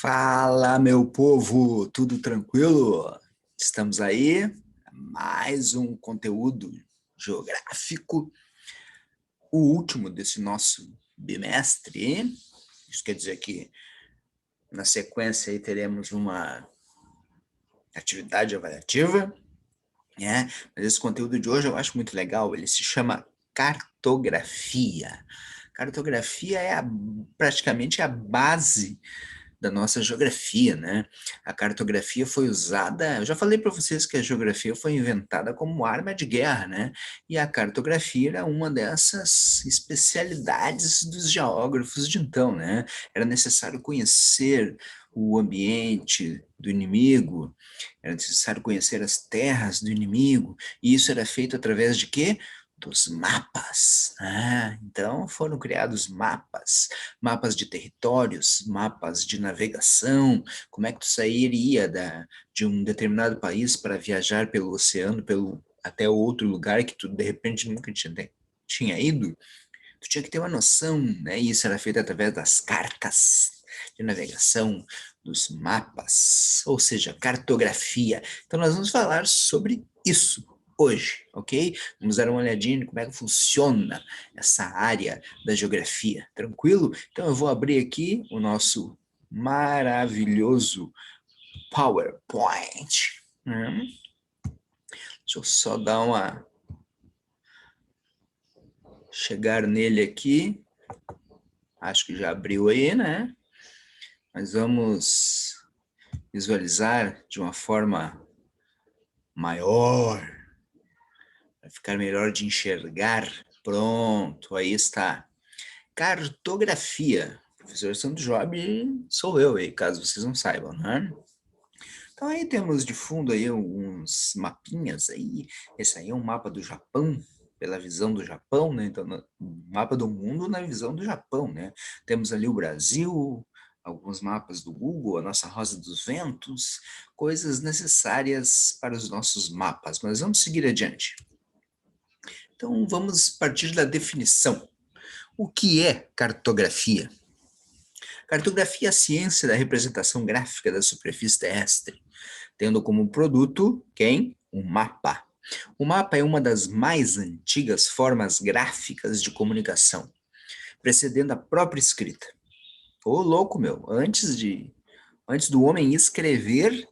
Fala, meu povo, tudo tranquilo? Estamos aí, mais um conteúdo geográfico, o último desse nosso bimestre. Isso quer dizer que na sequência aí teremos uma atividade avaliativa, né? Mas esse conteúdo de hoje eu acho muito legal, ele se chama cartografia. Cartografia é praticamente a base da nossa geografia, né? A cartografia foi usada, eu já falei para vocês que a geografia foi inventada como arma de guerra, né? E a cartografia era uma dessas especialidades dos geógrafos de então, né? Era necessário conhecer o ambiente do inimigo, era necessário conhecer as terras do inimigo, e isso era feito através de quê? Dos mapas. Então foram criados mapas, mapas de territórios, mapas de navegação, como é que tu sairia de um determinado país para viajar pelo oceano, até outro lugar que tu de repente nunca tinha ido. Tu tinha que ter uma noção, né? E isso era feito através das cartas de navegação, dos mapas, ou seja, cartografia. Então nós vamos falar sobre isso hoje, ok? Vamos dar uma olhadinha em como é que funciona essa área da geografia, tranquilo? Então eu vou abrir aqui o nosso maravilhoso PowerPoint. Deixa eu só dar uma chegar nele aqui. Acho que já abriu aí, né? Mas vamos visualizar de uma forma maior, para ficar melhor de enxergar. Pronto, aí está. Cartografia. Professor Santos Job sou eu aí, caso vocês não saibam, né? Então aí temos de fundo aí alguns mapinhas aí. Esse aí é um mapa do Japão, pela visão do Japão, né? Então, mapa do mundo na visão do Japão, né? Temos ali o Brasil, alguns mapas do Google, a nossa Rosa dos Ventos, coisas necessárias para os nossos mapas. Mas vamos seguir adiante. Então vamos partir da definição. O que é cartografia? Cartografia é a ciência da representação gráfica da superfície terrestre, tendo como produto quem? Um mapa. O mapa é uma das mais antigas formas gráficas de comunicação, precedendo a própria escrita. Ô, louco, meu, antes do homem escrever,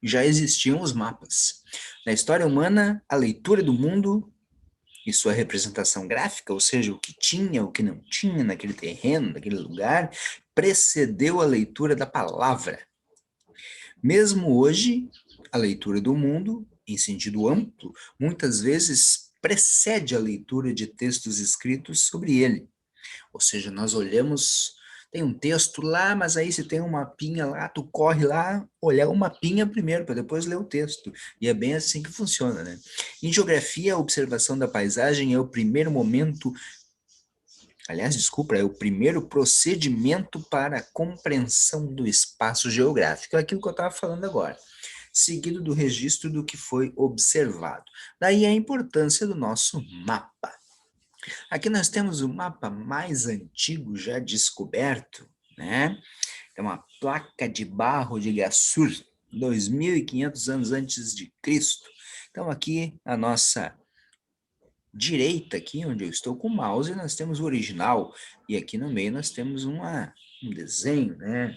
já existiam os mapas. Na história humana, a leitura do mundo e sua representação gráfica, ou seja, o que tinha, o que não tinha naquele terreno, naquele lugar, precedeu a leitura da palavra. Mesmo hoje, a leitura do mundo, em sentido amplo, muitas vezes precede a leitura de textos escritos sobre ele. Ou seja, nós olhamos, tem um texto lá, mas aí se tem um mapinha lá, tu corre lá, olhar o mapinha primeiro, para depois ler o texto. E é bem assim que funciona, né? Em geografia, a observação da paisagem é o primeiro momento, aliás, desculpa, é o primeiro procedimento para a compreensão do espaço geográfico. É aquilo que eu estava falando agora, seguido do registro do que foi observado. Daí a importância do nosso mapa. Aqui nós temos o mapa mais antigo já descoberto, né? É uma placa de barro de Gassur, 2.500 anos antes de Cristo. Então aqui a nossa direita, aqui onde eu estou com o mouse, nós temos o original, e aqui no meio nós temos um desenho, né?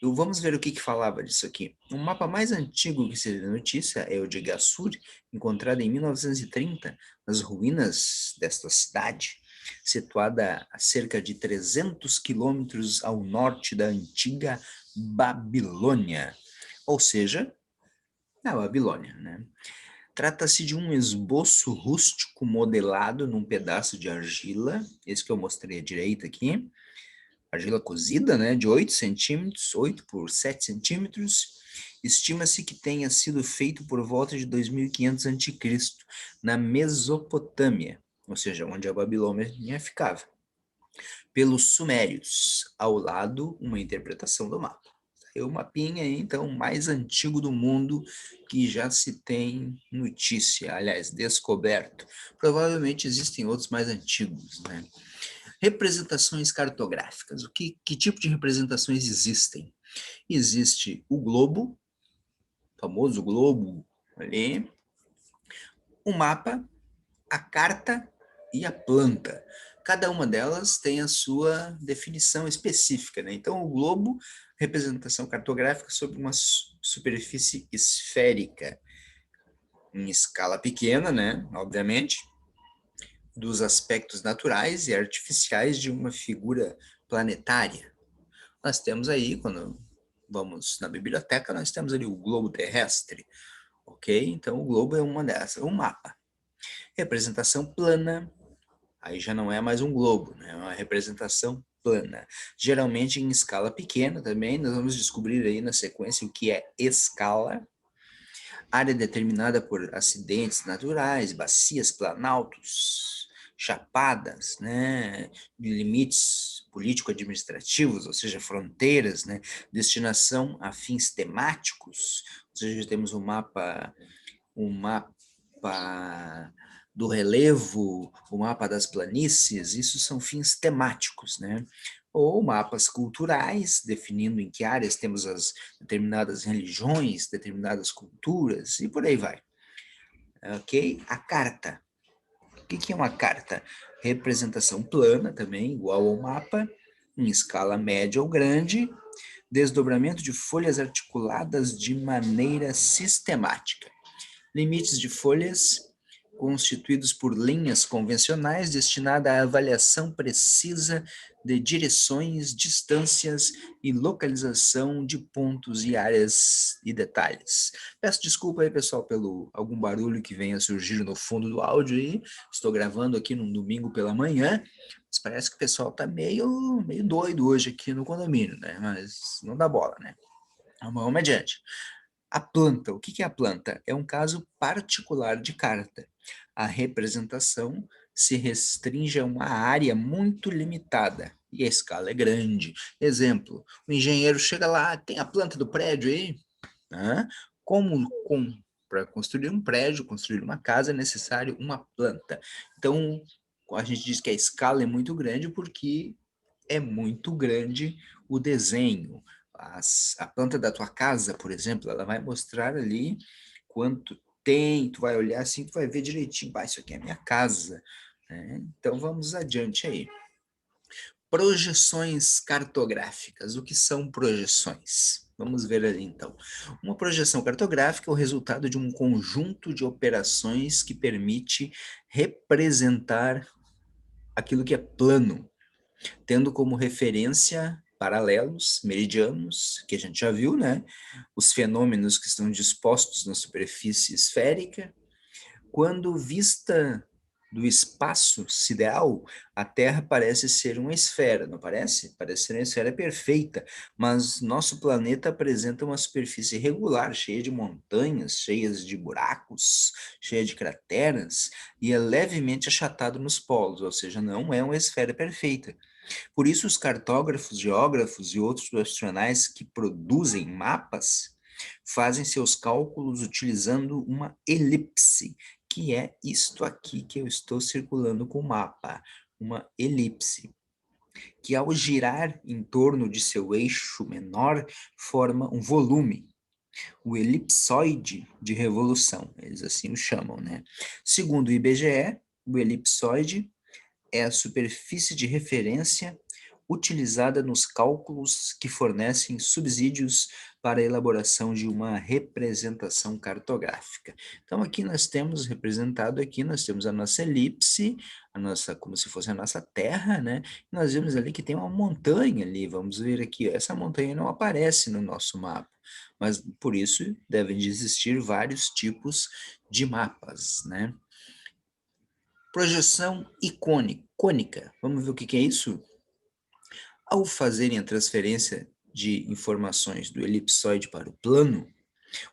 Vamos ver o que falava disso aqui. O mapa mais antigo que se tem notícia é o de Gassur, encontrado em 1930, nas ruínas desta cidade, situada a cerca de 300 quilômetros ao norte da antiga Babilônia, ou seja, na Babilônia, né? Trata-se de um esboço rústico modelado num pedaço de argila, esse que eu mostrei à direita aqui, argila cozida, né, de 8 centímetros, 8 por 7 centímetros. Estima-se que tenha sido feito por volta de 2500 a.C., na Mesopotâmia, ou seja, onde a Babilônia ficava, pelos sumérios. Ao lado, uma interpretação do mapa. É o mapinha, então, mais antigo do mundo que já se tem notícia, aliás, descoberto. Provavelmente existem outros mais antigos, né? Representações cartográficas. Que tipo de representações existem? Existe o globo, o famoso globo ali, o mapa, a carta e a planta. Cada uma delas tem a sua definição específica, né? Então, o globo, representação cartográfica sobre uma superfície esférica, em escala pequena, né? Obviamente, dos aspectos naturais e artificiais de uma figura planetária. Nós temos aí, quando vamos na biblioteca, nós temos ali o globo terrestre, ok? Então, o globo é uma dessas, um mapa. Representação plana, aí já não é mais um globo, né? É uma representação plana. Geralmente em escala pequena também, nós vamos descobrir aí na sequência o que é escala. Área determinada por acidentes naturais, bacias, planaltos, chapadas, né? Limites político-administrativos, ou seja, fronteiras, né? Destinação a fins temáticos, ou seja, temos um mapa do relevo, o mapa das planícies, isso são fins temáticos, né? Ou mapas culturais, definindo em que áreas temos as determinadas religiões, determinadas culturas, e por aí vai. Ok? A carta. O que é uma carta? Representação plana também, igual ao mapa, em escala média ou grande, desdobramento de folhas articuladas de maneira sistemática. Limites de folhas constituídos por linhas convencionais destinada à avaliação precisa de direções, distâncias e localização de pontos e áreas e detalhes. Peço desculpa aí, pessoal, pelo algum barulho que venha surgir no fundo do áudio aí. Estou gravando aqui num domingo pela manhã, mas parece que o pessoal tá meio doido hoje aqui no condomínio, né? Mas não dá bola, né? Vamos adiante. A planta, o que é a planta? É um caso particular de carta. A representação se restringe a uma área muito limitada e a escala é grande. Exemplo, o engenheiro chega lá, tem a planta do prédio aí? Hã? Para construir um prédio, construir uma casa, é necessário uma planta. Então, a gente diz que a escala é muito grande porque é muito grande o desenho. A planta da tua casa, por exemplo, ela vai mostrar ali quanto tem, tu vai olhar assim, tu vai ver direitinho, isso aqui é a minha casa, né? Então vamos adiante aí. Projeções cartográficas. O que são projeções? Vamos ver ali então. Uma projeção cartográfica é o resultado de um conjunto de operações que permite representar aquilo que é plano, tendo como referência paralelos, meridianos, que a gente já viu, né? Os fenômenos que estão dispostos na superfície esférica. Quando vista do espaço sideral, a Terra parece ser uma esfera, não parece? Parece ser uma esfera perfeita, mas nosso planeta apresenta uma superfície irregular, cheia de montanhas, cheias de buracos, cheia de crateras, e é levemente achatado nos polos, ou seja, não é uma esfera perfeita. Por isso, os cartógrafos, geógrafos e outros profissionais que produzem mapas fazem seus cálculos utilizando uma elipse, que é isto aqui que eu estou circulando com o mapa, uma elipse, que ao girar em torno de seu eixo menor forma um volume, o elipsoide de revolução, eles assim o chamam, né? Segundo o IBGE, o elipsoide é a superfície de referência utilizada nos cálculos que fornecem subsídios para a elaboração de uma representação cartográfica. Então aqui nós temos representado aqui, nós temos a nossa elipse, a nossa, como se fosse a nossa terra, né? E nós vemos ali que tem uma montanha ali, vamos ver aqui, essa montanha não aparece no nosso mapa, mas por isso devem de existir vários tipos de mapas, né? Projeção icônica. Vamos ver o que é isso? Ao fazerem a transferência de informações do elipsoide para o plano,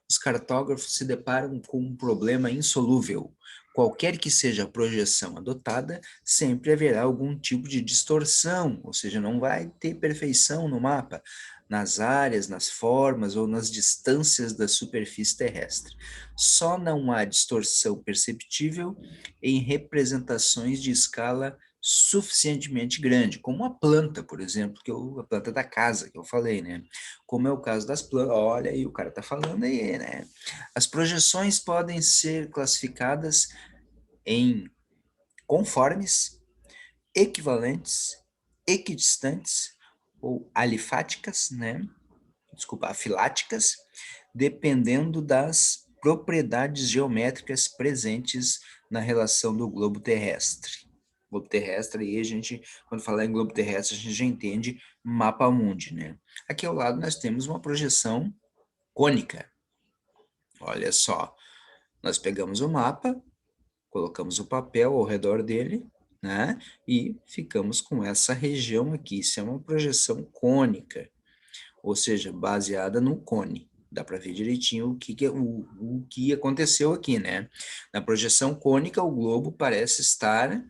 os cartógrafos se deparam com um problema insolúvel. Qualquer que seja a projeção adotada, sempre haverá algum tipo de distorção, ou seja, não vai ter perfeição no mapa, nas áreas, nas formas ou nas distâncias da superfície terrestre. Só não há distorção perceptível em representações de escala suficientemente grande, como a planta, por exemplo, a planta da casa, que eu falei, né? Como é o caso das plantas, olha aí, o cara tá falando aí, né? As projeções podem ser classificadas em conformes, equivalentes, equidistantes ou alifáticas, né? Desculpa, afiláticas, dependendo das propriedades geométricas presentes na relação do globo terrestre. Globo terrestre, aí a gente, quando falar em globo terrestre, a gente já entende mapa mundi, né? Aqui ao lado nós temos uma projeção cônica. Olha só, nós pegamos o mapa, colocamos o papel ao redor dele, né? E ficamos com essa região aqui. Isso é uma projeção cônica, ou seja, baseada no cone. Dá para ver direitinho o que aconteceu aqui, né? Na projeção cônica, o globo parece estar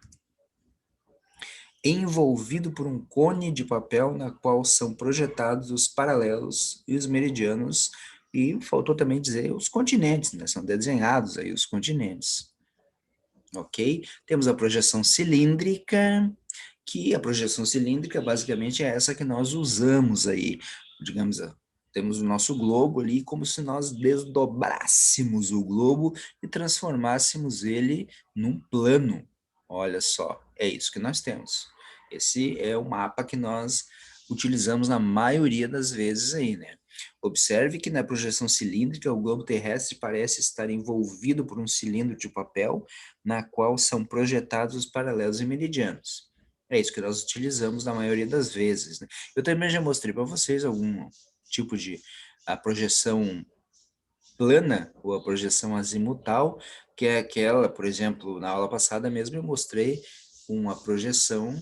envolvido por um cone de papel na qual são projetados os paralelos e os meridianos, e faltou também dizer os continentes, né? São desenhados aí os continentes. Ok? Temos a projeção cilíndrica, que a projeção cilíndrica basicamente é essa que nós usamos aí, digamos, temos o nosso globo ali como se nós desdobrássemos o globo e transformássemos ele num plano. Olha só, é isso que nós temos. Esse é o mapa que nós utilizamos na maioria das vezes aí, né? Observe que na projeção cilíndrica o globo terrestre parece estar envolvido por um cilindro de papel na qual são projetados os paralelos e meridianos. É isso que nós utilizamos na maioria das vezes, né? Eu também já mostrei para vocês algum tipo de a projeção plana ou a projeção azimutal, que é aquela, por exemplo, na aula passada mesmo eu mostrei uma projeção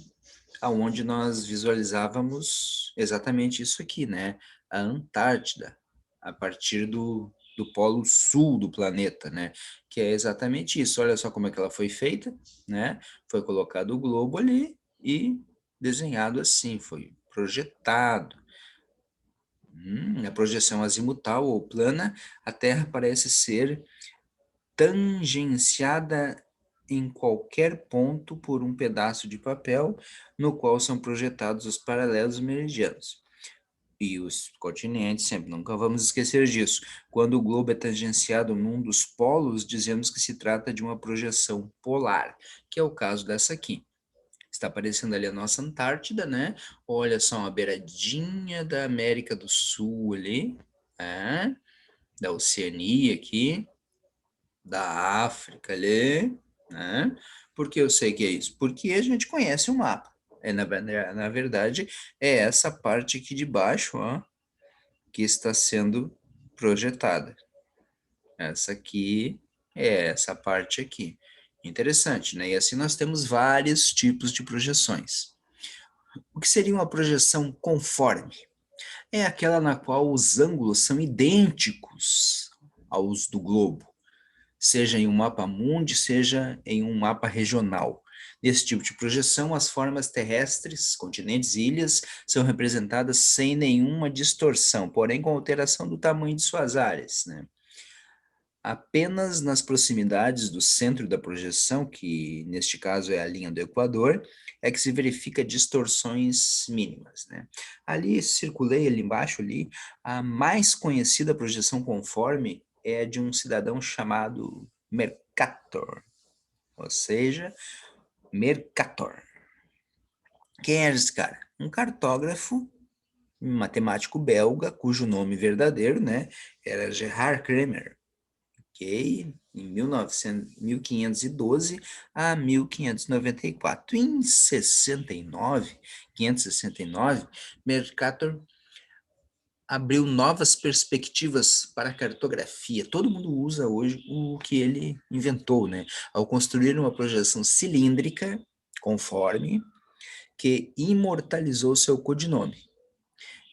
aonde nós visualizávamos exatamente isso aqui, né? A Antártida, a partir do polo sul do planeta, né? Que é exatamente isso. Olha só como é que ela foi feita, né? Foi colocado o globo ali e desenhado assim, foi projetado. Na projeção azimutal ou plana, a Terra parece ser tangenciada em qualquer ponto por um pedaço de papel no qual são projetados os paralelos e meridianos. E os continentes, sempre, nunca vamos esquecer disso. Quando o globo é tangenciado num dos polos, dizemos que se trata de uma projeção polar, que é o caso dessa aqui. Está aparecendo ali a nossa Antártida, né? Olha só, uma beiradinha da América do Sul ali, né? Da Oceania aqui, da África ali, né? Por que eu sei que é isso? Porque a gente conhece o mapa. Na verdade, é essa parte aqui de baixo, ó, que está sendo projetada. Essa aqui é essa parte aqui. Interessante, né? E assim nós temos vários tipos de projeções. O que seria uma projeção conforme? É aquela na qual os ângulos são idênticos aos do globo, seja em um mapa mundi, seja em um mapa regional. Nesse tipo de projeção, as formas terrestres, continentes e ilhas são representadas sem nenhuma distorção, porém com alteração do tamanho de suas áreas, né? Apenas nas proximidades do centro da projeção, que neste caso é a linha do Equador, é que se verifica distorções mínimas, né? Ali, circulei ali embaixo, ali, a mais conhecida projeção conforme é a de um cidadão chamado Mercator, ou seja, Mercator. Quem era esse cara? Um cartógrafo, um matemático belga, cujo nome verdadeiro, né, era Gerhard Kremer, ok? Em 1512 a 1594. Em 569, Mercator abriu novas perspectivas para a cartografia. Todo mundo usa hoje o que ele inventou, né? Ao construir uma projeção cilíndrica, conforme, que imortalizou seu codinome.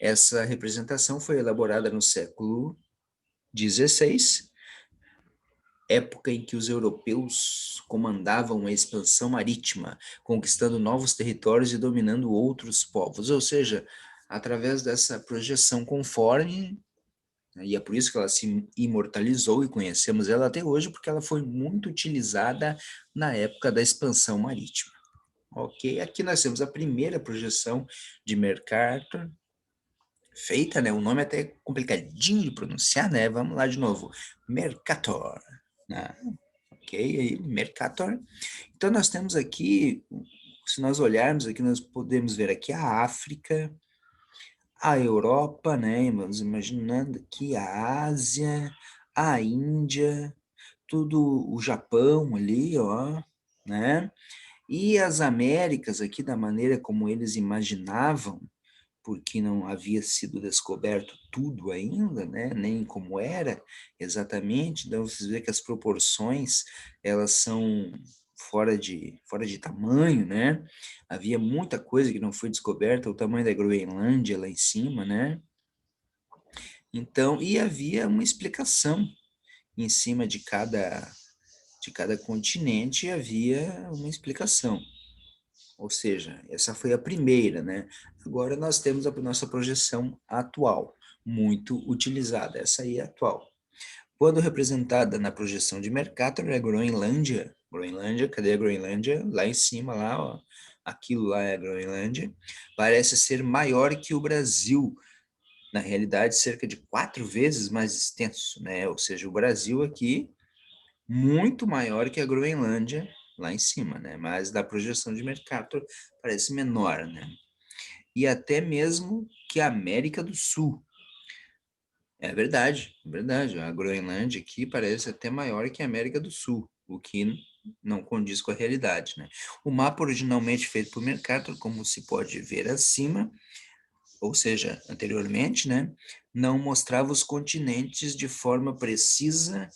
Essa representação foi elaborada no século XVI, época em que os europeus comandavam a expansão marítima, conquistando novos territórios e dominando outros povos. Ou seja, através dessa projeção conforme, né, e é por isso que ela se imortalizou e conhecemos ela até hoje, porque ela foi muito utilizada na época da expansão marítima. Ok, aqui nós temos a primeira projeção de Mercator, feita, né? O nome é até complicadinho de pronunciar, né? Vamos lá de novo. Mercator, né? Ok, aí, Mercator. Então, nós temos aqui, se nós olharmos aqui, nós podemos ver aqui a África, a Europa, né? Vamos imaginando aqui a Ásia, a Índia, tudo o Japão ali, ó, né? E as Américas aqui, da maneira como eles imaginavam, porque não havia sido descoberto tudo ainda, né? Nem como era exatamente. Então, vocês vê que as proporções, elas são fora de tamanho, né? Havia muita coisa que não foi descoberta, o tamanho da Groenlândia lá em cima, né? Então, e havia uma explicação em cima de cada continente, havia uma explicação. Ou seja, essa foi a primeira, né? Agora nós temos a nossa projeção atual, muito utilizada. Essa aí é atual. Quando representada na projeção de Mercator, é a Groenlândia. Groenlândia, cadê a Groenlândia? Lá em cima, lá, ó. Aquilo lá é a Groenlândia. Parece ser maior que o Brasil. Na realidade, cerca de 4 vezes mais extenso, né? Ou seja, o Brasil aqui muito maior que a Groenlândia lá em cima, né? Mas da projeção de Mercator parece menor, né? E até mesmo que a América do Sul. É verdade, é verdade. A Groenlândia aqui parece até maior que a América do Sul, o que não condiz com a realidade, né? O mapa originalmente feito por Mercator, como se pode ver acima, ou seja, anteriormente, né, não mostrava os continentes de forma precisa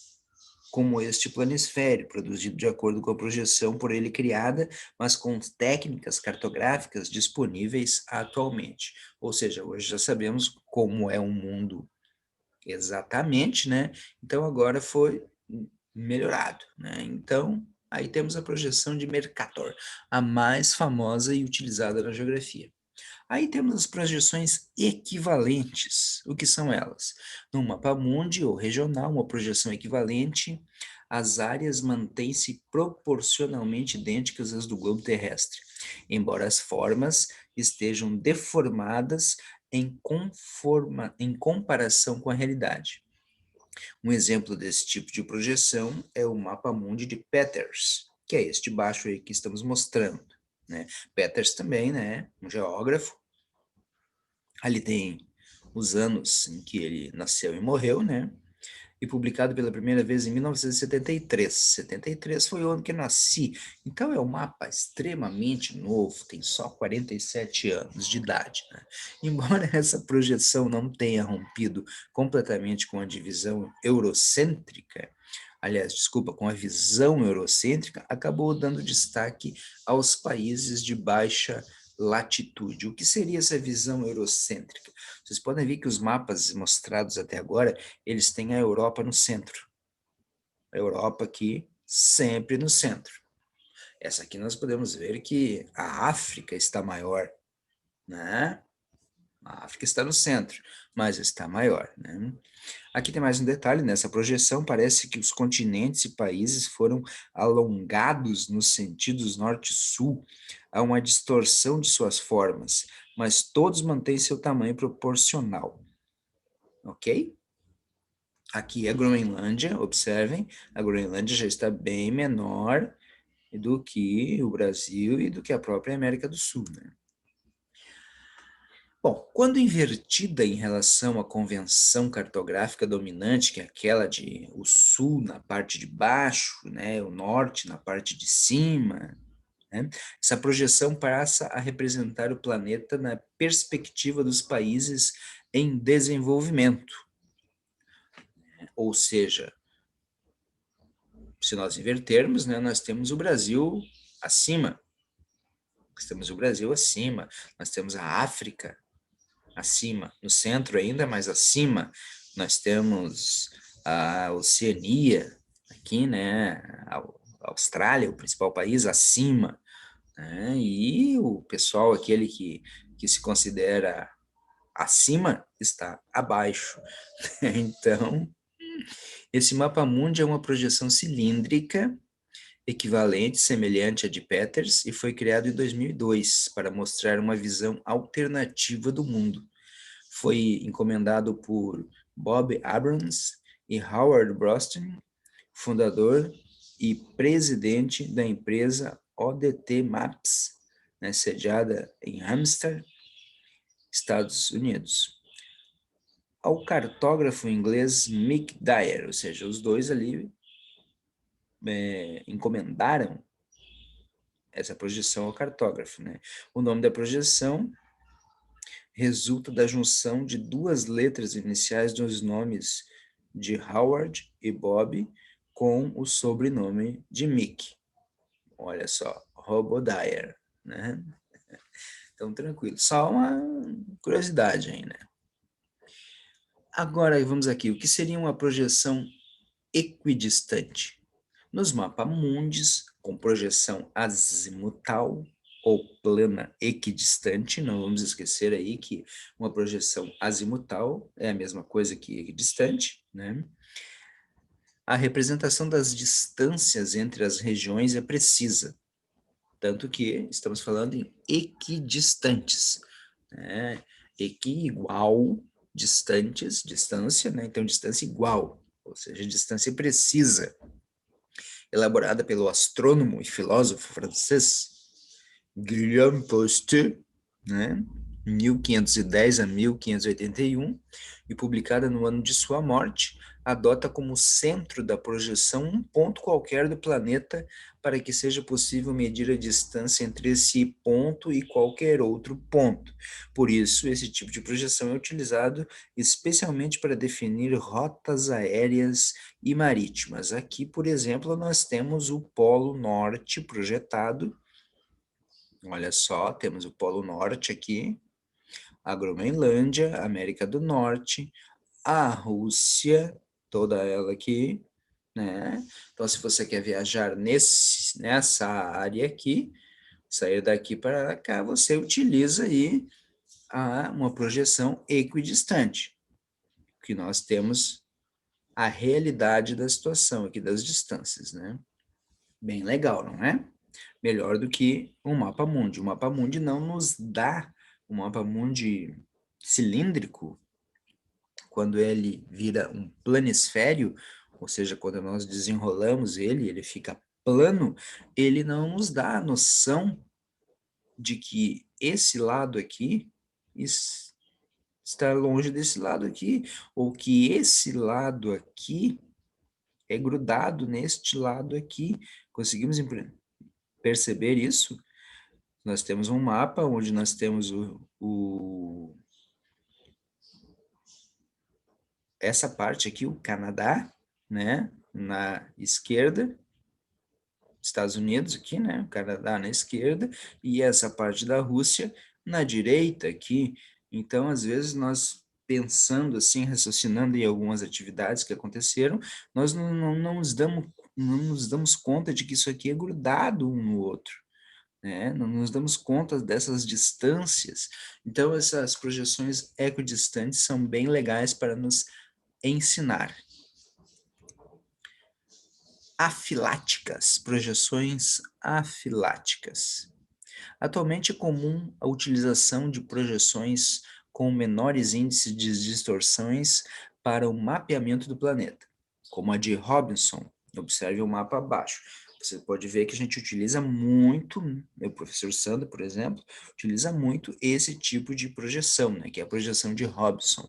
como este planisfério, produzido de acordo com a projeção por ele criada, mas com técnicas cartográficas disponíveis atualmente. Ou seja, hoje já sabemos como é um mundo exatamente, né? Então agora foi melhorado, né? Então, aí temos a projeção de Mercator, a mais famosa e utilizada na geografia. Aí temos as projeções equivalentes. O que são elas? No mapa mundi ou regional, uma projeção equivalente, as áreas mantêm-se proporcionalmente idênticas às do globo terrestre, embora as formas estejam deformadas em comparação com a realidade. Um exemplo desse tipo de projeção é o mapa mundi de Peters, que é este baixo aí que estamos mostrando, né? Peters também, né, um geógrafo. Ali tem os anos em que ele nasceu e morreu, né? E publicado pela primeira vez em 1973. 73 foi o ano que eu nasci. Então é um mapa extremamente novo, tem só 47 anos de idade, né? Embora essa projeção não tenha rompido completamente com a divisão eurocêntrica, aliás, desculpa, com a visão eurocêntrica, acabou dando destaque aos países de baixa latitude. O que seria essa visão eurocêntrica? Vocês podem ver que os mapas mostrados até agora, eles têm a Europa no centro. A Europa aqui, sempre no centro. Essa aqui nós podemos ver que a África está maior, né? A África está no centro, mas está maior, né? Aqui tem mais um detalhe, nessa projeção parece que os continentes e países foram alongados nos sentidos norte e sul, há uma distorção de suas formas, mas todos mantêm seu tamanho proporcional, ok? Aqui a Groenlândia, observem, a Groenlândia já está bem menor do que o Brasil e do que a própria América do Sul, né? Bom, quando invertida em relação à convenção cartográfica dominante, que é aquela de o sul na parte de baixo, né, o norte na parte de cima, né, essa projeção passa a representar o planeta na perspectiva dos países em desenvolvimento. Ou seja, se nós invertermos, né, nós temos o Brasil acima, nós temos a África acima, no centro ainda mais acima, nós temos a Oceania aqui, né, a Austrália, o principal país, acima, né, e o pessoal, aquele que se considera acima, está abaixo. Então, esse mapa mundi é uma projeção cilíndrica equivalente, semelhante à de Peters, e foi criado em 2002 para mostrar uma visão alternativa do mundo. Foi encomendado por Bob Abrams e Howard Brostin, fundador e presidente da empresa ODT Maps, né, sediada em Hampshire, Estados Unidos, ao cartógrafo inglês Mick Dyer, ou seja, os dois ali encomendaram essa projeção ao cartógrafo, né? O nome da projeção resulta da junção de duas letras iniciais dos nomes de Howard e Bob com o sobrenome de Mick. Olha só, Robodier, né? Então, tranquilo. Só uma curiosidade aí, né? Agora, vamos aqui. O que seria uma projeção equidistante? Nos mapamundis, com projeção azimutal ou plana equidistante, não vamos esquecer aí que uma projeção azimutal é a mesma coisa que equidistante, né? A representação das distâncias entre as regiões é precisa, tanto que estamos falando em equidistantes, né? Equi igual distantes, distância, né? Então distância igual, ou seja, distância precisa, elaborada pelo astrônomo e filósofo francês Guillaume Postel, né? 1510 a 1581, e publicada no ano de sua morte, adota como centro da projeção um ponto qualquer do planeta para que seja possível medir a distância entre esse ponto e qualquer outro ponto. Por isso, esse tipo de projeção é utilizado especialmente para definir rotas aéreas e marítimas. Aqui, por exemplo, nós temos o Polo Norte projetado. Olha só, temos o Polo Norte aqui, a Groenlândia, América do Norte, a Rússia, toda ela aqui, né? Então, se você quer viajar nessa área aqui, sair daqui para cá, você utiliza aí uma projeção equidistante, que nós temos a realidade da situação aqui, das distâncias, né? Bem legal, não é? Melhor do que um mapa mundi. O mapa mundi não nos dá um mapa mundi cilíndrico, quando ele vira um planisfério, ou seja, quando nós desenrolamos ele, ele fica plano, ele não nos dá a noção de que esse lado aqui está longe desse lado aqui, ou que esse lado aqui é grudado neste lado aqui. Conseguimos perceber isso? Nós temos um mapa onde nós temos essa parte aqui, o Canadá, né, na esquerda, Estados Unidos aqui, né, o Canadá na esquerda, e essa parte da Rússia na direita aqui. Então, às vezes, nós pensando assim, raciocinando em algumas atividades que aconteceram, nós não nos damos conta de que isso aqui é grudado um no outro, né? Não nos damos conta dessas distâncias. Então, essas projeções equidistantes são bem legais para nos ensinar. Afiláticas, projeções afiláticas. Atualmente é comum a utilização de projeções com menores índices de distorções para o mapeamento do planeta, como a de Robinson. Observe o mapa abaixo. Você pode ver que a gente utiliza muito, o professor Sandra, por exemplo, utiliza muito esse tipo de projeção, né, que é a projeção de Robinson.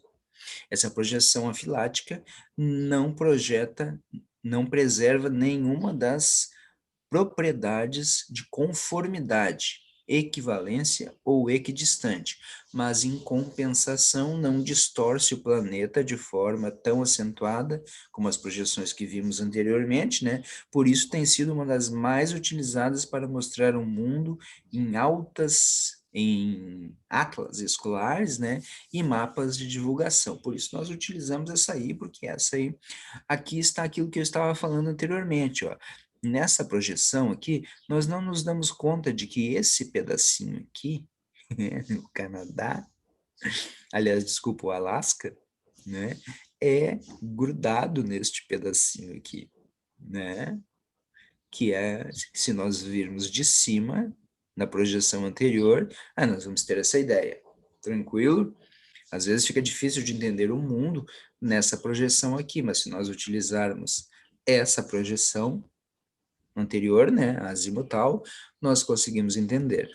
Essa projeção afilática não projeta, não preserva nenhuma das propriedades de conformidade, equivalência ou equidistante, mas em compensação não distorce o planeta de forma tão acentuada como as projeções que vimos anteriormente, né? Por isso tem sido uma das mais utilizadas para mostrar o mundo em atlas escolares, né, e mapas de divulgação. Por isso nós utilizamos essa aí, porque essa aí, aqui está aquilo que eu estava falando anteriormente, ó. Nessa projeção aqui, nós não nos damos conta de que esse pedacinho aqui, o Canadá, aliás, desculpa, o Alasca, né, é grudado neste pedacinho aqui, né? que é, se nós virmos de cima, na projeção anterior, nós vamos ter essa ideia. Tranquilo? Às vezes fica difícil de entender o mundo nessa projeção aqui, mas se nós utilizarmos essa projeção anterior, né, azimutal, nós conseguimos entender.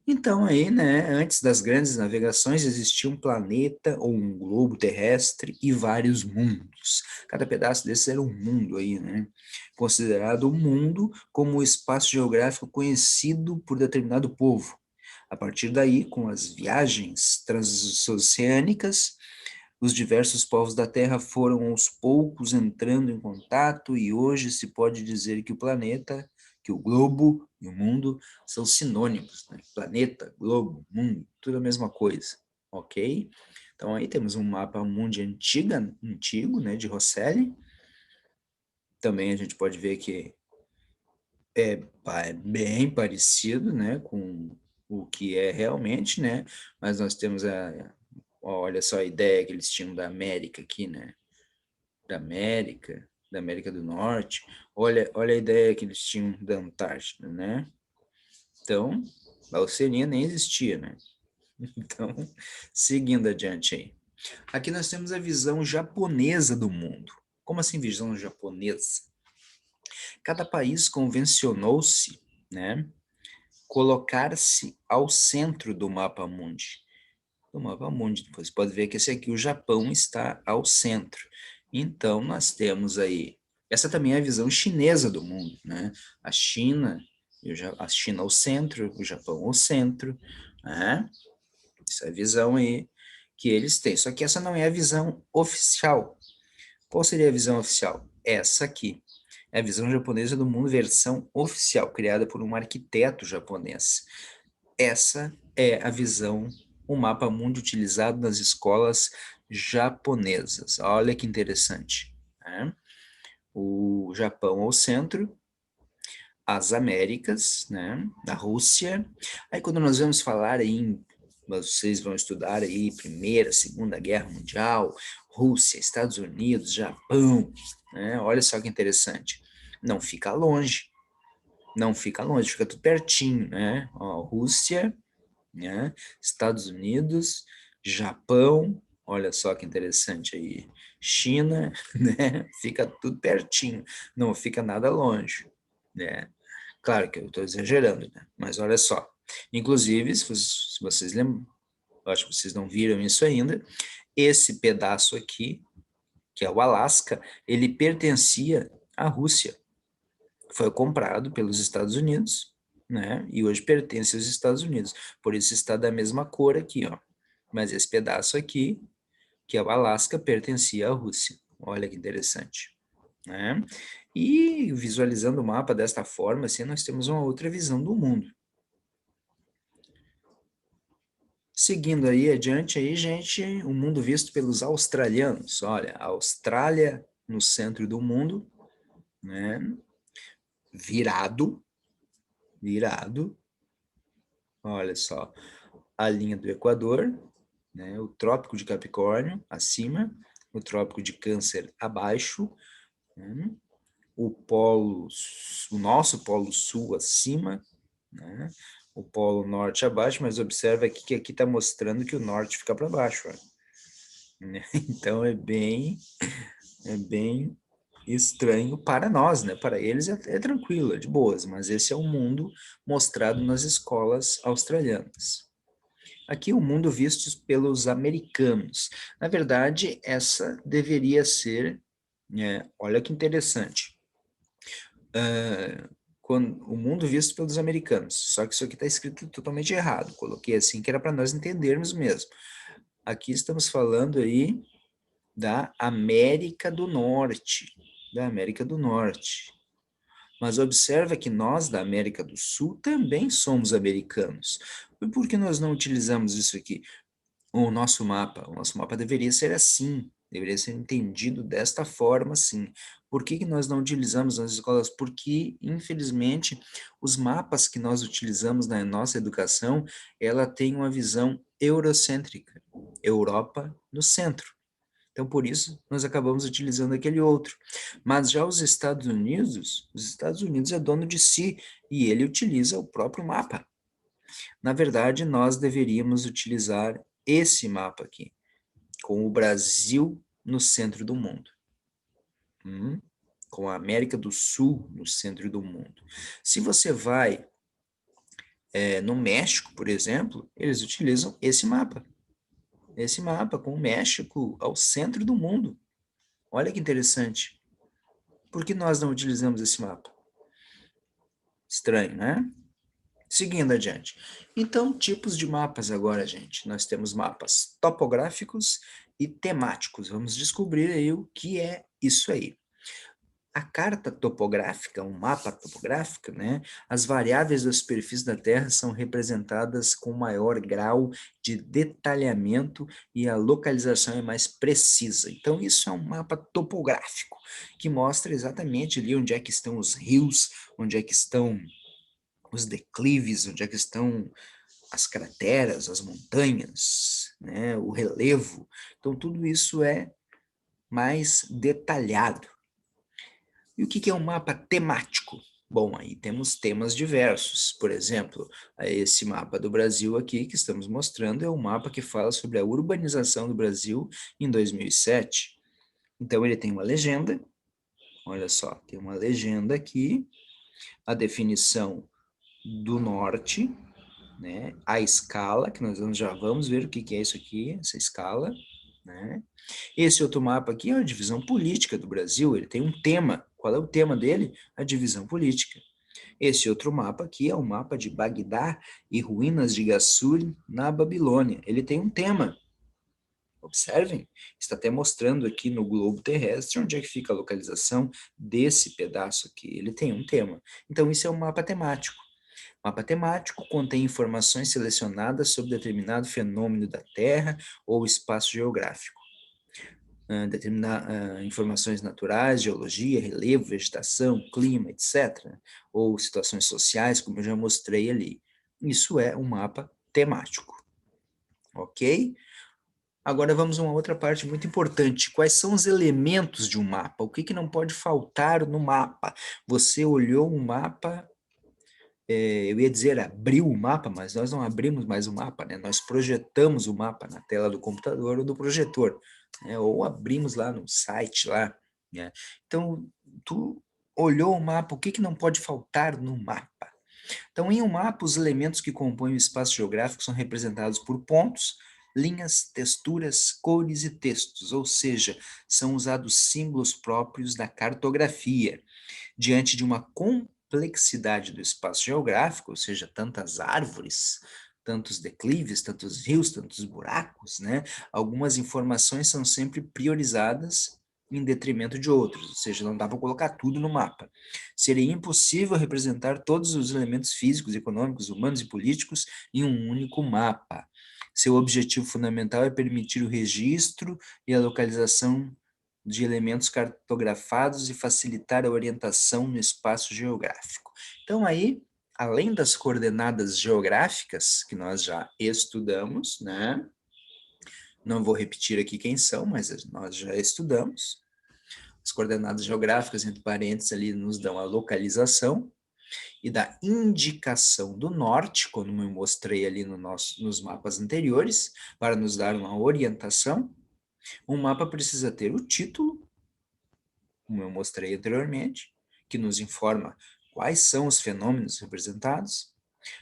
Então aí, né, antes das grandes navegações existia um planeta ou um globo terrestre e vários mundos. Cada pedaço desse era um mundo aí, né? Considerado um mundo como o espaço geográfico conhecido por determinado povo. A partir daí, com as viagens transoceânicas, os diversos povos da Terra foram aos poucos entrando em contato e hoje se pode dizer que o planeta, que o globo e o mundo são sinônimos, né? Planeta, globo, mundo, tudo a mesma coisa, ok? Então aí temos um mapa mundi antigo, né, de Rosselli. Também a gente pode ver que é bem parecido, né, com o que é realmente, né, mas nós temos olha só a ideia que eles tinham da América aqui, né, da América do Norte, olha a ideia que eles tinham da Antártida, né, então, a Oceania nem existia, né, então, seguindo adiante aí. Aqui nós temos a visão japonesa do mundo. Como assim visão japonesa? Cada país convencionou-se, né, colocar-se ao centro do mapa mundi. Do mapa mundi, você pode ver que esse aqui, o Japão, está ao centro. Então, nós temos aí, essa também é a visão chinesa do mundo, né? A China, a China ao centro, o Japão ao centro, né? Essa é a visão aí que eles têm. Só que essa não é a visão oficial. Qual seria a visão oficial? Essa aqui. É a visão japonesa do mundo, versão oficial, criada por um arquiteto japonês. Essa é a visão, o mapa mundo utilizado nas escolas japonesas. Olha que interessante, né? O Japão ao centro, as Américas, né? A Rússia. Aí quando nós vamos falar aí, vocês vão estudar aí Primeira, Segunda Guerra Mundial, Rússia, Estados Unidos, Japão, né? Olha só que interessante. Não fica longe, não fica longe, fica tudo pertinho, né? Ó, Rússia, né? Estados Unidos, Japão, olha só que interessante aí, China, né? Fica tudo pertinho, não fica nada longe, né? Claro que eu estou exagerando, né? Mas olha só. Inclusive, se vocês lembram, eu acho que vocês não viram isso ainda, esse pedaço aqui, que é o Alasca, ele pertencia à Rússia. Foi comprado pelos Estados Unidos, né? E hoje pertence aos Estados Unidos. Por isso está da mesma cor aqui, ó. Mas esse pedaço aqui, que é o Alasca, pertencia à Rússia. Olha que interessante, né? E visualizando o mapa desta forma, assim, nós temos uma outra visão do mundo. Seguindo aí adiante, aí, gente, o mundo visto pelos australianos. Olha, a Austrália no centro do mundo, né? Virado, virado. Olha só, a linha do Equador, né? O Trópico de Capricórnio acima, o Trópico de Câncer abaixo, né? O nosso polo sul acima, né? O polo norte abaixo, mas observa aqui que aqui está mostrando que o norte fica para baixo, né? Então é bem estranho para nós, né? Para eles é tranquilo, é de boas, mas esse é o mundo mostrado nas escolas australianas. Aqui o mundo visto pelos americanos. Na verdade, essa deveria ser, olha que interessante, o mundo visto pelos americanos. Só que isso aqui está escrito totalmente errado. Coloquei assim que era para nós entendermos mesmo. Aqui estamos falando aí da América do Norte, da América do Norte. Mas observa que nós da América do Sul também somos americanos. E por que nós não utilizamos isso aqui? O nosso mapa deveria ser assim, deveria ser entendido desta forma, sim. Por que que nós não utilizamos nas escolas? Porque, infelizmente, os mapas que nós utilizamos na nossa educação, ela tem uma visão eurocêntrica, Europa no centro. Então, por isso, nós acabamos utilizando aquele outro. Mas já os Estados Unidos é dono de si e ele utiliza o próprio mapa. Na verdade, nós deveríamos utilizar esse mapa aqui, com o Brasil no centro do mundo. Com a América do Sul no centro do mundo. Se você vai no México, por exemplo, eles utilizam esse mapa. Esse mapa com o México ao centro do mundo. Olha que interessante. Por que nós não utilizamos esse mapa? Estranho, né? Seguindo adiante. Então, tipos de mapas agora, gente. Nós temos mapas topográficos e temáticos. Vamos descobrir aí o que é isso aí. A carta topográfica, um mapa topográfico, né? As variáveis da superfície da Terra são representadas com maior grau de detalhamento e a localização é mais precisa. Então, isso é um mapa topográfico, que mostra exatamente ali onde é que estão os rios, onde é que estão os declives, onde é que estão as crateras, as montanhas, né? O relevo. Então, tudo isso é mais detalhado. E o que é um mapa temático? Bom, aí temos temas diversos. Por exemplo, esse mapa do Brasil aqui que estamos mostrando é um mapa que fala sobre a urbanização do Brasil em 2007. Então ele tem uma legenda, olha só, tem uma legenda aqui, a definição do norte, né? A escala, que nós já vamos ver o que é isso aqui, essa escala, né? Esse outro mapa aqui é a divisão política do Brasil, ele tem um tema. Qual é o tema dele? A divisão política. Esse outro mapa aqui é o mapa de Bagdá e ruínas de Gassur na Babilônia. Ele tem um tema. Observem, está até mostrando aqui no globo terrestre onde é que fica a localização desse pedaço aqui. Ele tem um tema. Então, isso é um mapa temático. Mapa temático contém informações selecionadas sobre determinado fenômeno da Terra ou espaço geográfico. Determinar informações naturais, geologia, relevo, vegetação, clima, etc. Ou situações sociais, como eu já mostrei ali. Isso é um mapa temático. Ok? Agora vamos a uma outra parte muito importante. Quais são os elementos de um mapa? O que não pode faltar no mapa? Você olhou um mapa, eu ia dizer abriu o mapa, mas nós não abrimos mais o mapa, né? Nós projetamos o mapa na tela do computador ou do projetor, né? Ou abrimos lá no site lá, né? Então, tu olhou o mapa, o que não pode faltar no mapa? Então, em um mapa, os elementos que compõem o espaço geográfico são representados por pontos, linhas, texturas, cores e textos, ou seja, são usados símbolos próprios da cartografia. Diante de uma complexidade do espaço geográfico, ou seja, tantas árvores, tantos declives, tantos rios, tantos buracos, né? Algumas informações são sempre priorizadas em detrimento de outros, ou seja, não dá para colocar tudo no mapa. Seria impossível representar todos os elementos físicos, econômicos, humanos e políticos em um único mapa. Seu objetivo fundamental é permitir o registro e a localização de elementos cartografados e facilitar a orientação no espaço geográfico. Então, aí, além das coordenadas geográficas, que nós já estudamos, né? Não vou repetir aqui quem são, mas nós já estudamos. As coordenadas geográficas, entre parênteses, ali nos dão a localização e da indicação do norte, como eu mostrei ali nos mapas anteriores, para nos dar uma orientação. Um mapa precisa ter o título, como eu mostrei anteriormente, que nos informa quais são os fenômenos representados.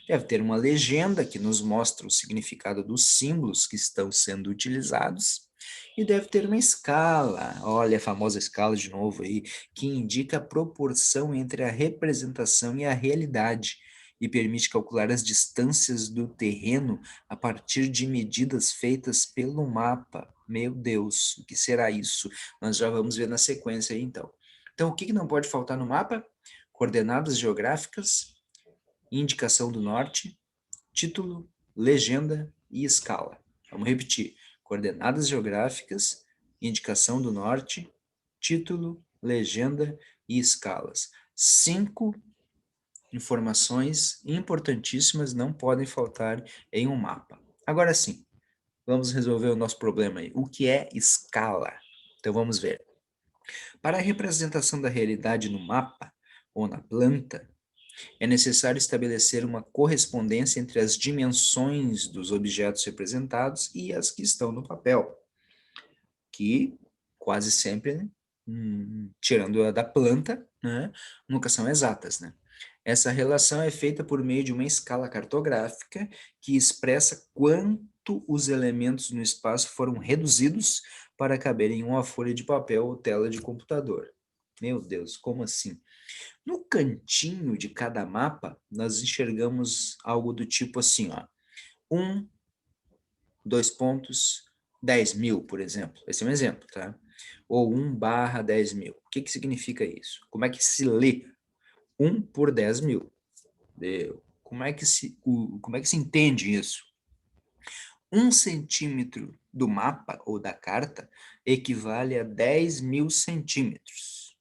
Deve ter uma legenda que nos mostra o significado dos símbolos que estão sendo utilizados. E deve ter uma escala, olha a famosa escala de novo aí, que indica a proporção entre a representação e a realidade e permite calcular as distâncias do terreno a partir de medidas feitas pelo mapa. Meu Deus, o que será isso? Nós já vamos ver na sequência aí então. Então, o que não pode faltar no mapa? Coordenadas geográficas, indicação do norte, título, legenda e escala. Vamos repetir: coordenadas geográficas, indicação do norte, título, legenda e escalas. 5 informações importantíssimas não podem faltar em um mapa. Agora sim, vamos resolver o nosso problema aí. O que é escala? Então vamos ver. Para a representação da realidade no mapa ou na planta, é necessário estabelecer uma correspondência entre as dimensões dos objetos representados e as que estão no papel, que quase sempre, né, tirando a da planta, né, nunca são exatas, né? Essa relação é feita por meio de uma escala cartográfica que expressa quanto os elementos no espaço foram reduzidos para caber em uma folha de papel ou tela de computador. Meu Deus, como assim? No cantinho de cada mapa, nós enxergamos algo do tipo assim, ó. 1, 2 pontos, 10.000, por exemplo. Esse é um exemplo, tá? Ou 1/10.000. O que que significa isso? Como é que se lê 1 por 10.000? Como é que se entende isso? 1 centímetro do mapa ou da carta equivale a 10.000 centímetros,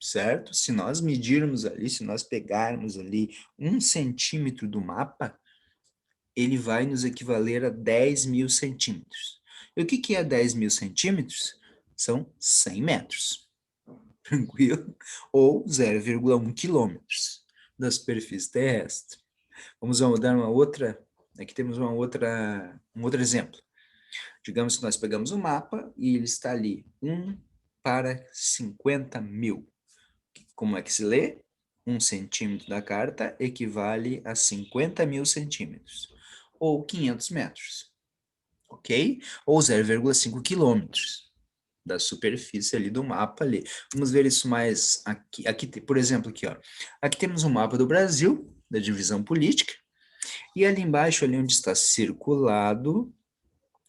certo? Se nós medirmos ali, se nós pegarmos ali 1 centímetro do mapa, ele vai nos equivaler a 10.000 centímetros. E o que que é 10.000 centímetros? São 100 metros, tranquilo? Ou 0,1 quilômetros da superfície terrestre. Vamos dar uma outra, aqui temos um outro exemplo. Digamos que nós pegamos um mapa e ele está ali, 1 para 50.000. Como é que se lê? 1 centímetro da carta equivale a 50.000 centímetros, ou 500 metros, ok? Ou 0,5 quilômetros da superfície ali do mapa ali. Vamos ver isso mais aqui, por exemplo, aqui, ó. Aqui temos um mapa do Brasil, da divisão política, e ali embaixo, ali onde está circulado,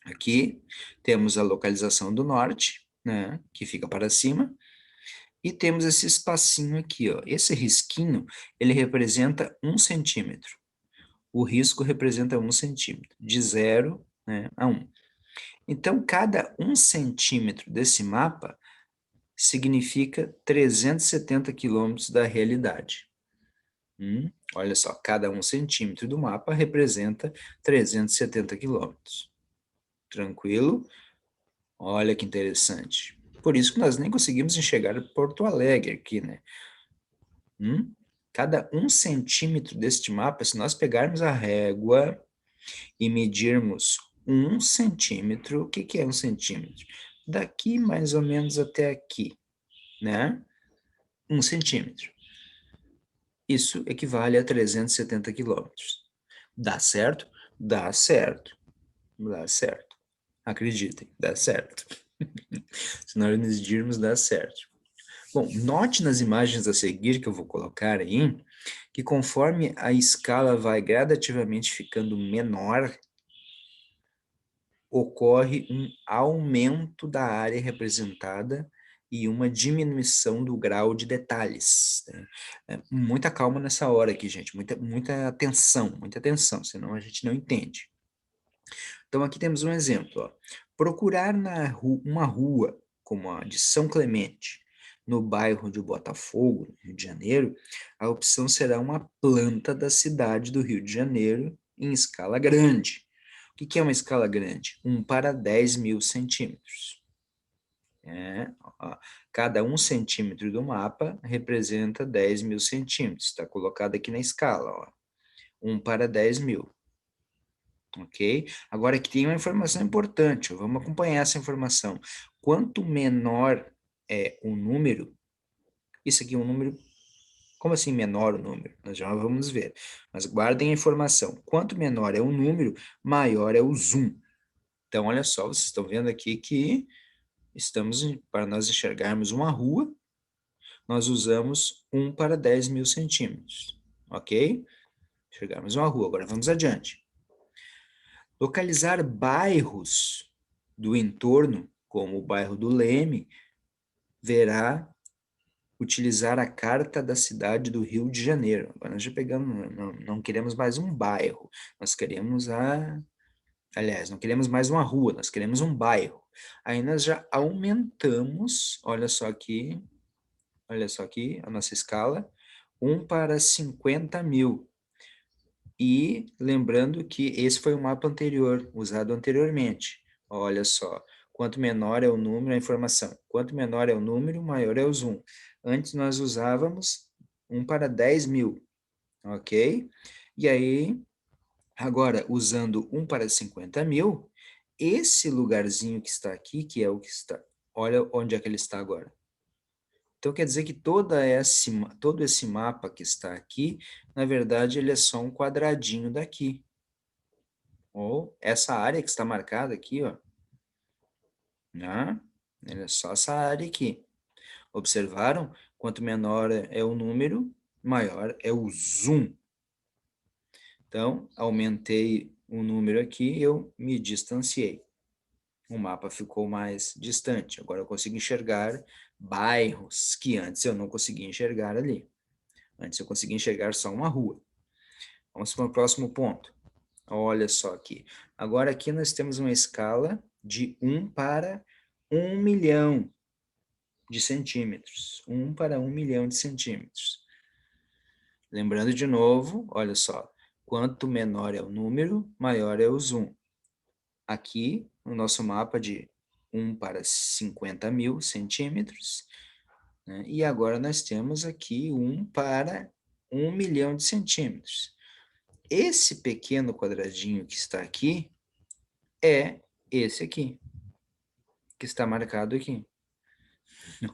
aqui, temos a localização do norte, né, que fica para cima, e temos esse espacinho aqui, ó. Esse risquinho, ele representa 1 centímetro. O risco representa 1 centímetro, de 0, né, a 1. Então, cada 1 centímetro desse mapa significa 370 quilômetros da realidade. Olha só, cada 1 centímetro do mapa representa 370 quilômetros. Tranquilo? Olha que interessante. Por isso que nós nem conseguimos enxergar Porto Alegre aqui, né? Cada 1 centímetro deste mapa, se nós pegarmos a régua e medirmos 1 centímetro, o que que é 1 centímetro? Daqui mais ou menos até aqui, né? 1 centímetro. Isso equivale a 370 quilômetros. Dá certo? Dá certo. Dá certo. Acreditem, dá certo. Se nós medirmos, dá certo. Bom, note nas imagens a seguir que eu vou colocar aí, que conforme a escala vai gradativamente ficando menor, ocorre um aumento da área representada e uma diminuição do grau de detalhes, né? Muita calma nessa hora aqui, gente, muita atenção, senão a gente não entende. Então aqui temos um exemplo, ó. Procurar uma rua como a de São Clemente, no bairro de Botafogo, no Rio de Janeiro, a opção será uma planta da cidade do Rio de Janeiro em escala grande. O que que é uma escala grande? 1 para 10.000 centímetros. Ó, cada 1 centímetro do mapa representa 10.000 centímetros. Está colocado aqui na escala, ó. 1 para 10.000. Ok? Agora aqui tem uma informação importante, ó, vamos acompanhar essa informação. Quanto menor é o número, isso aqui é um número, como assim menor o número? Nós já vamos ver, mas guardem a informação. Quanto menor é o número, maior é o zoom. Então, olha só, vocês estão vendo aqui que para nós enxergarmos uma rua, nós usamos 1 para 10.000 centímetros, ok? Enxergarmos uma rua, agora vamos adiante. Localizar bairros do entorno, como o bairro do Leme, verá utilizar a carta da cidade do Rio de Janeiro. Agora nós já pegamos, não queremos mais um bairro, nós queremos aliás, não queremos mais uma rua, nós queremos um bairro. Aí nós já aumentamos, olha só aqui a nossa escala, 1 para 50.000. E lembrando que esse foi o mapa anterior, usado anteriormente. Olha só, Quanto menor é o número, a informação. Quanto menor é o número, maior é o zoom. Antes nós usávamos 1 para 10 mil, ok? E aí, agora, usando 1 para 50 mil, esse lugarzinho que está aqui, que é o que está... Olha onde é que ele está agora. Então, quer dizer que todo esse mapa que está aqui, na verdade, ele é só um quadradinho daqui. Ou essa área que está marcada aqui, ó. Né? Ele é só essa área aqui. Observaram? Quanto menor é o número, maior é o zoom. Então, aumentei o número aqui, eu me distanciei. O mapa ficou mais distante. Agora eu consigo enxergar bairros que antes eu não conseguia enxergar ali. Antes eu conseguia enxergar só uma rua. Vamos para o próximo ponto. Olha só aqui. Agora aqui nós temos uma escala de 1 para 1 milhão de centímetros. 1 para 1 milhão de centímetros. Lembrando de novo, olha só. Quanto menor é o número, maior é o zoom. Aqui, no nosso mapa de 1 para 50 mil centímetros, né? E agora nós temos aqui 1 para 1 milhão de centímetros. Esse pequeno quadradinho que está aqui é esse aqui, que está marcado aqui.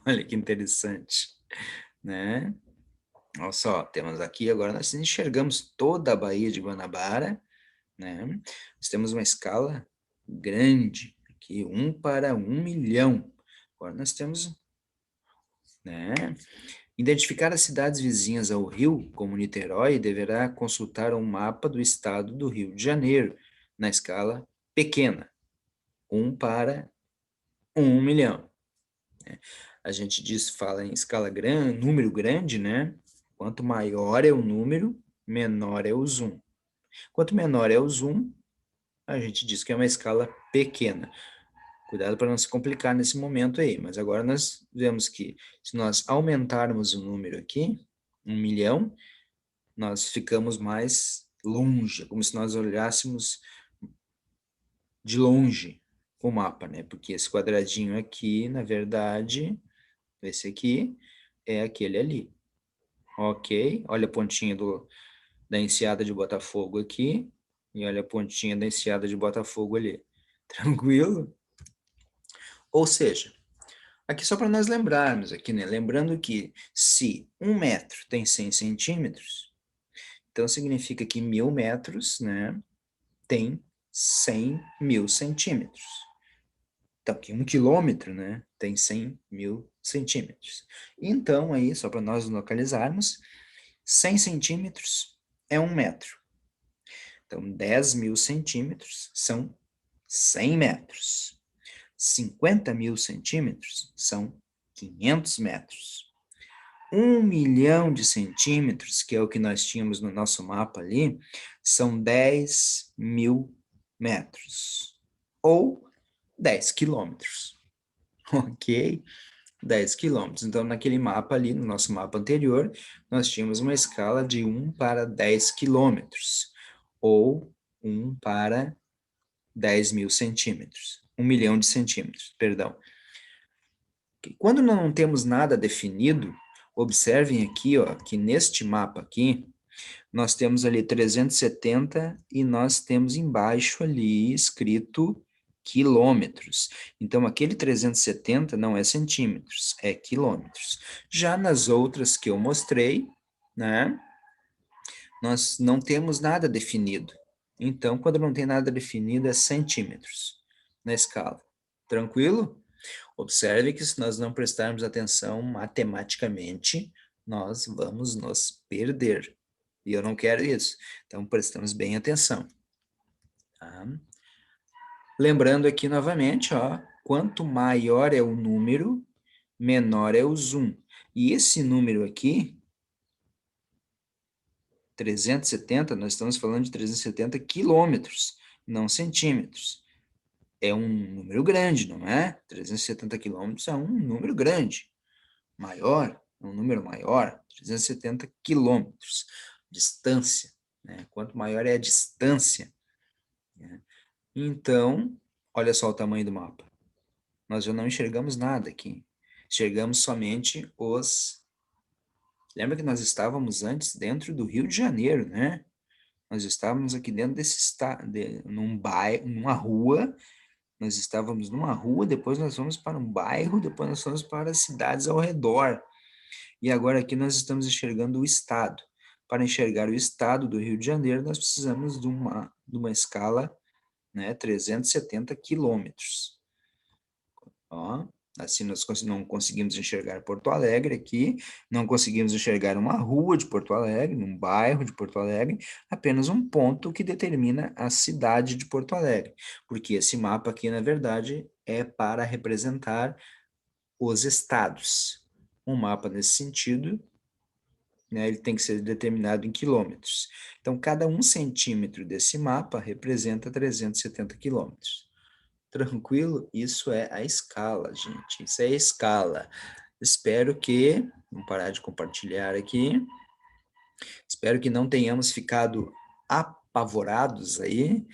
Olha que interessante, né? Olha só, temos aqui, agora nós enxergamos toda a Baía de Guanabara, né? Nós temos uma escala grande, aqui 1 para 1 milhão. Agora nós temos, né? Identificar as cidades vizinhas ao rio, como Niterói, deverá consultar um mapa do estado do Rio de Janeiro, na escala pequena, 1 para 1 milhão. A gente fala em escala grande, número grande, né? Quanto maior é o número, menor é o zoom. Quanto menor é o zoom, a gente diz que é uma escala pequena. Cuidado para não se complicar nesse momento aí, mas agora nós vemos que se nós aumentarmos o número aqui, 1 milhão, nós ficamos mais longe, como se nós olhássemos de longe o mapa, né? Porque esse quadradinho aqui, na verdade, esse aqui é aquele ali. Ok? Olha a pontinha da enseada de Botafogo aqui e olha a pontinha da enseada de Botafogo ali. Tranquilo? Ou seja, aqui só para nós lembrarmos aqui, né? Lembrando que se 1 metro tem 100 centímetros, então significa que 1000 metros, né, tem 100 mil centímetros. Então, aqui 1 quilômetro, né, tem 100 mil centímetros. Então, aí, só para nós localizarmos, 100 centímetros é 1 metro. Então, 10 mil centímetros são 100 metros. 50 mil centímetros são 500 metros. 1 milhão de centímetros, que é o que nós tínhamos no nosso mapa ali, são 10 mil metros. Ou 10 quilômetros. Ok? 10 quilômetros. Então, naquele mapa ali, no nosso mapa anterior, nós tínhamos uma escala de 1 para 10 quilômetros. Ou 1 para 10 mil centímetros. 1 milhão de centímetros, perdão. Quando não temos nada definido, observem aqui, ó, que neste mapa aqui, nós temos ali 370 e nós temos embaixo ali escrito quilômetros. Então, aquele 370 não é centímetros, é quilômetros. Já nas outras que eu mostrei, né, nós não temos nada definido. Então, quando não tem nada definido, é centímetros na escala. Tranquilo? Observe que se nós não prestarmos atenção matematicamente, nós vamos nos perder. E eu não quero isso. Então, prestamos bem atenção. Tá? Lembrando aqui novamente, ó, quanto maior é o número, menor é o zoom. E esse número aqui, 370, nós estamos falando de 370 quilômetros, não centímetros. É um número grande, não é? 370 quilômetros é um número grande. Maior, é um número maior, 370 quilômetros. Distância, né? Quanto maior é a distância, né? Então, olha só o tamanho do mapa. Nós já não enxergamos nada aqui. Enxergamos somente os... Lembra que nós estávamos antes dentro do Rio de Janeiro, né? Nós estávamos aqui dentro desse estado, num bairro, numa rua. Nós estávamos numa rua, depois nós fomos para um bairro, depois nós fomos para as cidades ao redor. E agora aqui nós estamos enxergando o estado. Para enxergar o estado do Rio de Janeiro, nós precisamos de uma escala, né, 370 quilômetros. Ó, assim nós não conseguimos enxergar Porto Alegre aqui, não conseguimos enxergar uma rua de Porto Alegre, um bairro de Porto Alegre, apenas um ponto que determina a cidade de Porto Alegre, porque esse mapa aqui, na verdade, é para representar os estados. Um mapa nesse sentido, né, ele tem que ser determinado em quilômetros. Então, cada 1 centímetro desse mapa representa 370 quilômetros. Tranquilo? Isso é a escala, gente. Isso é a escala. Espero que... Vamos parar de compartilhar aqui. Espero que não tenhamos ficado apavorados aí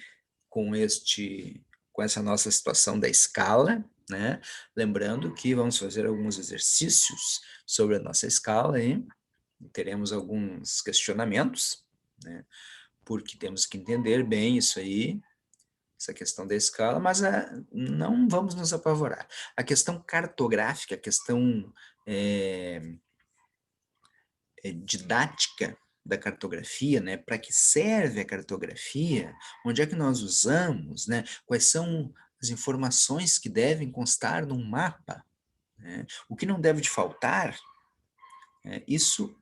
com essa nossa situação da escala, né? Lembrando que vamos fazer alguns exercícios sobre a nossa escala aí. Teremos alguns questionamentos, né? Porque temos que entender bem isso aí, essa questão da escala, mas não vamos nos apavorar. A questão cartográfica, a questão didática da cartografia, né? Para que serve a cartografia? Onde é que nós usamos, né? Quais são as informações que devem constar num mapa, né? O que não deve de faltar, isso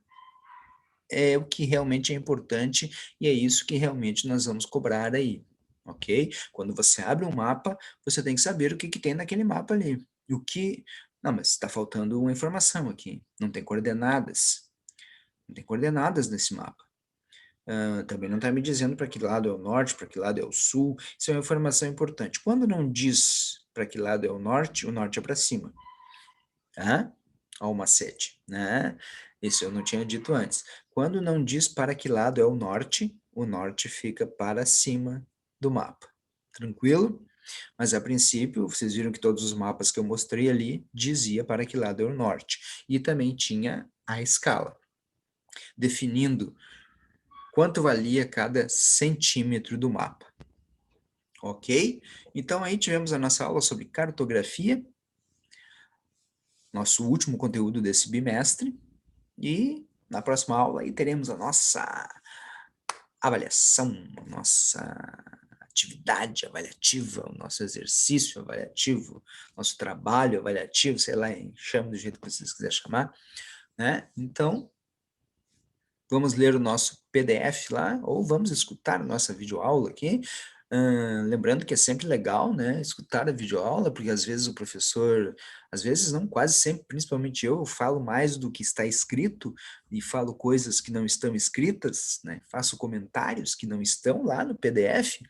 é o que realmente é importante e é isso que realmente nós vamos cobrar aí, ok? Quando você abre um mapa, você tem que saber o que, que tem naquele mapa ali. O que... Não, mas está faltando uma informação aqui. Não tem coordenadas. Não tem coordenadas nesse mapa. Também não está me dizendo para que lado é o norte, para que lado é o sul. Isso é uma informação importante. Quando não diz para que lado é o norte é para cima. Tá? Ó, o macete, né? Isso eu não tinha dito antes. Quando não diz para que lado é o norte fica para cima do mapa. Tranquilo? Mas a princípio, vocês viram que todos os mapas que eu mostrei ali dizia para que lado é o norte. E também tinha a escala, definindo quanto valia cada centímetro do mapa. Ok? Então aí tivemos a nossa aula sobre cartografia, nosso último conteúdo desse bimestre, e na próxima aula aí teremos a nossa avaliação, a nossa atividade avaliativa, o nosso exercício avaliativo, nosso trabalho avaliativo, sei lá, chame do jeito que vocês quiserem chamar, né? Então, vamos ler o nosso PDF lá, ou vamos escutar a nossa videoaula aqui. Lembrando que é sempre legal, né, escutar a videoaula, porque às vezes o professor, às vezes não, quase sempre, principalmente eu falo mais do que está escrito, e falo coisas que não estão escritas, né, faço comentários que não estão lá no PDF,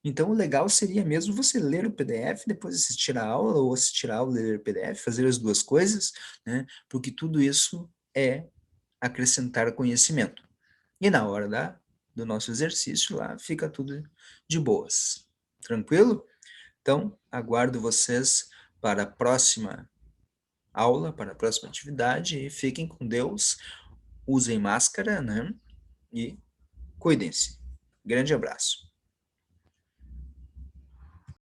então o legal seria mesmo você ler o PDF, depois assistir a aula, ou assistir a aula e ler o PDF, fazer as duas coisas, né, porque tudo isso é acrescentar conhecimento. E na hora do nosso exercício lá, fica tudo de boas. Tranquilo? Então, aguardo vocês para a próxima aula, para a próxima atividade, e fiquem com Deus, usem máscara, né? E cuidem-se. Grande abraço.